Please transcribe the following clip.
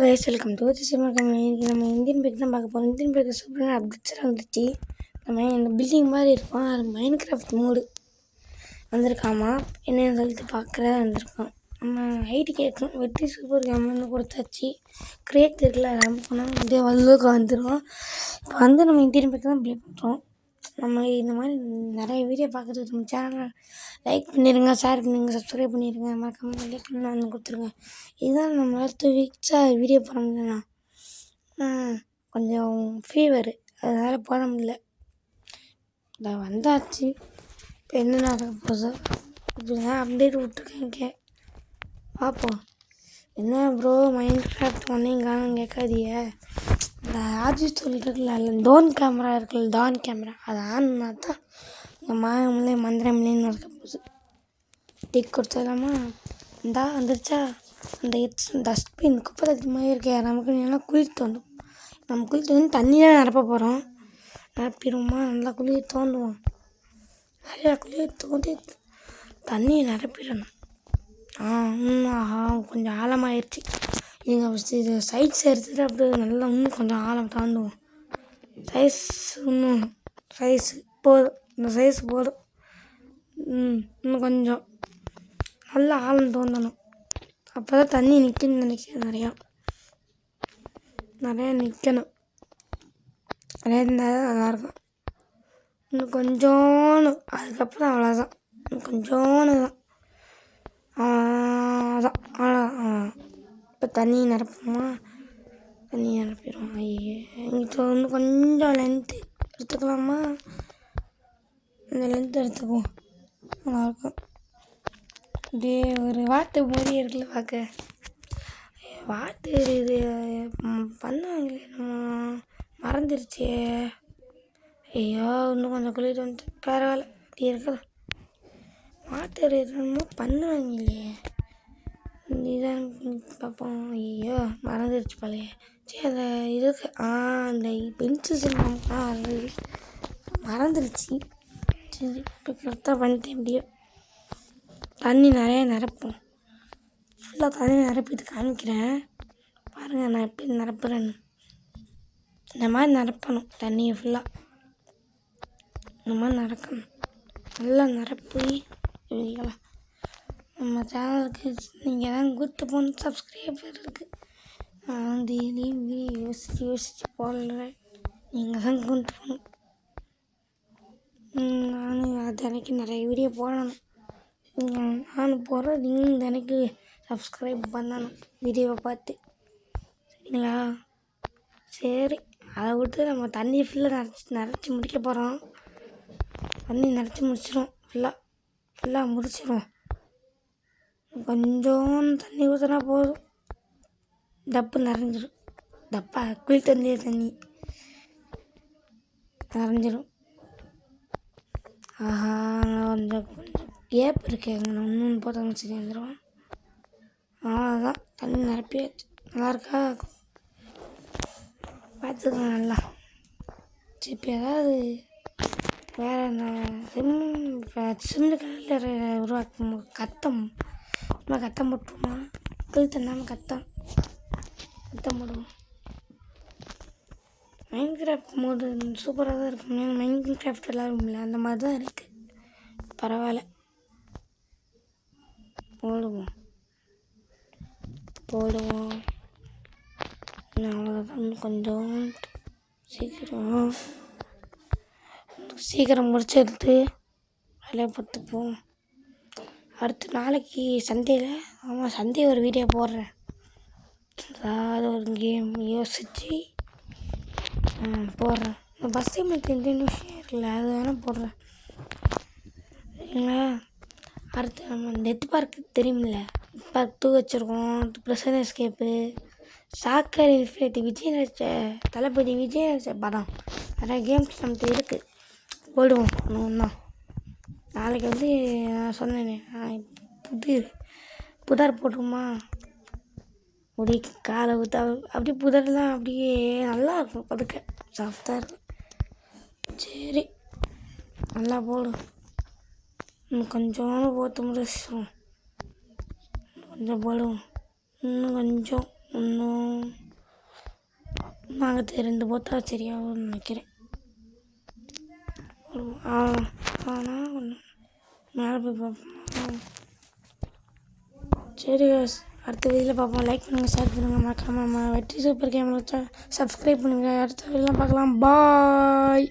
Guys, welcome to இன்னைக்கு நம்ம Indian back தான் பார்க்க போகிறோம். இந்தியன் பேக் சூப்பரான அப்டேட்ஸ்லாம் வந்துச்சு. நம்ம இந்த பில்டிங் மாதிரி இருக்கும், அது மைண்ட் கிராஃப்ட் மோடு வந்திருக்காமா. என்னென்னு சொல்லிட்டு பார்க்குற வந்திருக்கோம். நம்ம ஐடி கேட்கணும், வெற்றி சூப்பர் கேம்னு கொடுத்தாச்சு. கிரியேட் இருக்குல்ல, நம்ம போனால் இதே வல்லுக்கு வந்துடும். இப்போ வந்து நம்ம இந்தியன் பேக் தான் ப்ளே பண்ணுறோம். நம்ம இந்த மாதிரி நிறைய வீடியோ பார்க்குறதுக்கு நம்ம சேனலை லைக் பண்ணிடுங்க, ஷேர் பண்ணிடுங்க, சப்ஸ்கிரைப் பண்ணிடுங்க, மறக்காம லைக் பண்ணி கொடுத்துருங்க. இதுதான் நம்ம 2 வீக்ஸாக வீடியோ போட முடியலண்ணா. கொஞ்சம் ஃபீவரு, அதனால் போட முடியல. இதை வந்தாச்சு. இப்போ என்ன நடக்க போகுது இப்படிதான் அப்டேட் விட்டுருக்கேன். பார்ப்போம். என்ன ப்ரோ மைண்ட் கிராஃப்ட் ஒன்றையும் காணும் கேட்காதிய. இந்த ஆர்ஜிஸ் சொல்லிட்டுருக்குல்ல, அதில் டோன் கேமரா இருக்குல்ல, டான் கேமரா, அதை ஆன்னா தான் இந்த மாயமில்லை மந்திரமில்லைன்னு நடக்க போகுது. டிக் கொடுத்துடலாமா? இந்தா வந்துருச்சா? அந்த டஸ்ட்பின் குப்பை அதிகமாக இருக்கே, நமக்கு நல்லா குளிர் தோண்டும். நம்ம குளிர் தோண்டி தண்ணியாக நிரப்ப போகிறோம். நிரப்பிடுவோமா? நல்லா குளிர் தோண்டுவோம். நிறையா குளிர் தோண்டி தண்ணியை நிரப்பிடணும். கொஞ்சம் ஆழமாகிடுச்சு. எங்கள் ஃபஸ்ட்டு இது சைட்ஸ் எடுத்துகிட்டு அப்படியே நல்லா இன்னும் கொஞ்சம் ஆழம் தாண்டுவோம். சைஸு போதும், இந்த சைஸ் போதும். இன்னும் கொஞ்சம் நல்லா ஆழம் தோண்டணும். அப்போ தான் தண்ணி நிற்கணும்னு நினைக்கிறேன். நிறையா நிற்கணும். நிறையா இருந்தால் தான் நல்லாயிருக்கும். இன்னும் கொஞ்சோன்னு, அதுக்கப்புறம் அவ்வளோதான். இன்னும் கொஞ்சோன்னு தான். அவ்வளோதான். இப்போ தண்ணி நிரப்புமா? தண்ணி நிரப்பிடுவோம். எங்கிட்ட இன்னும் கொஞ்சம் லென்த்து எடுத்துக்கலாமா? இந்த லென்த்து எடுத்துக்குவோம், நல்லாயிருக்கும். இப்படியே ஒரு வாத்து மாதிரி இருக்குல்ல பார்க்க. வாத்து இது பண்ணாங்களே, நம்ம மறந்துருச்சே. ஐயோ, இன்னும் கொஞ்சம் குளிர் வந்துட்டு பரவாயில்ல, அப்படி இருக்கலாம். வாத்து என்னமோ பண்ணுவாங்க இல்லையே, இதான் பார்ப்போம். ஐயோ மறந்துருச்சு பழைய. சரி, அந்த இதுக்கு அந்த பென்சில்ஸ் மறந்துருச்சு. சரி, இப்போ கரெக்டாக பண்ணிட்டேன். எப்படியோ தண்ணி நிறையா நிரப்போம். ஃபுல்லாக தண்ணி நிரப்பிட்டு காமிக்கிறேன் பாருங்கள், நான் எப்படி நிரப்புறேன்னு. இந்த மாதிரி நிரப்பணும் தண்ணியை ஃபுல்லாக. இந்த மாதிரி நிரப்பணும், நல்லா நிரப்பி இப்படிங்களா. நம்ம சேனலுக்கு நீங்கள் தான் கூட்டு போகணும். சப்ஸ்கிரைபர் இருக்குது, நான் டெய்லியும் வீடியோ யோசித்து போடுறேன். நீங்கள் தான் கூட்டு போகணும். நானும் தினைக்கு நிறைய வீடியோ போடணும். நானும் போடுறேன், நீங்கள் தினைக்கு சப்ஸ்கிரைப் பண்ணணும் வீடியோவை பார்த்து, சரிங்களா? சரி, அதை விட்டு நம்ம தண்ணி ஃபுல்லாக நிறச்சி முடிக்க போகிறோம். தண்ணி நிறச்சி முடிச்சிடும், ஃபுல்லாக முடிச்சிடுவோம். கொஞ்சம் தண்ணி ஊற்றினா போதும், டப்பு நிறைஞ்சிடும். டப்பா குளிர் தண்ணி நிறைஞ்சிடும். கொஞ்சம் கேப் இருக்கு, எங்கே இன்னொன்று போட்டாலும் சரி வந்துடுவோம். அவ்வளோதான், தண்ணி நிரப்பியாச்சு. நல்லாயிருக்கா? பார்த்துக்கோங்க நல்லா. சரி, இப்போ ஏதாவது வேறு இந்த சிமெண்ட் கலரில் உருவாக்கும் கத்தம் போட்டுருமா? குளிர் தண்ணாமல் கத்தம் போடுவோம். மைண்ட் கிராஃப்ட் மோடு சூப்பராக தான் இருக்கும். மைண்ட் கிராஃப்ட் எல்லோரும் இல்லை, அந்த மாதிரி தான் இருக்குது. பரவாயில்ல, போடுவோம். அவ்வளோதான். இன்னும் கொஞ்சம் சீக்கிரம் முடிச்சு எடுத்து வேலையை பார்த்துப்போம். அடுத்து நாளைக்கு சண்டேயில் சண்டே ஒரு வீடியோ போடுறேன். அதாவது ஒரு கேம் யோசித்து போடுறேன். இந்த பஸ் டைமுக்கு எந்த விஷயம் இருக்குல்ல, அது வேணால் போடுறேன், சரிங்களா? அடுத்து நம்ம நெட் பார்க்கு தெரியுமில்ல, நெட் பார்க் 2 வச்சுருக்கோம். ப்ரிசன் எஸ்கேப்பு, சாக்கர் இன்ஃபினிட்டி, தளபதி விஜய் நடித்த படம், நிறைய கேம்ஸ் நமக்கு இருக்குது. போடுவோம் ஒன்றா. நாளைக்கு வந்து நான் சொன்னேனே, புதர் போட்டுருமா? முடி காலை ஊற்ற அப்படியே புதர்லாம் அப்படியே நல்லாயிருக்கும், படுக்க சாஃப்டாக இருக்கும். சரி, நல்லா போடும். இன்னும் கொஞ்சோண்டு போட்டு முடிச்சிடுவோம். கொஞ்சம் போடுவோம், இன்னும் கொஞ்சம் இன்னும் நாங்கள் 2 போத்தா சரியாகும்னு நினைக்கிறேன். ஆனால் மேலே போய் பார்ப்போம். சரி guys, அடுத்த வீடியோவில் பார்ப்போம். லைக் பண்ணுங்கள், ஷேர் பண்ணுங்கள், மறக்காமல் நம்ம வெற்றி சூப்பர் கேமில் சப்ஸ்கிரைப் பண்ணுங்கள். அடுத்த வீடியோவில் பார்க்கலாம். பாய்.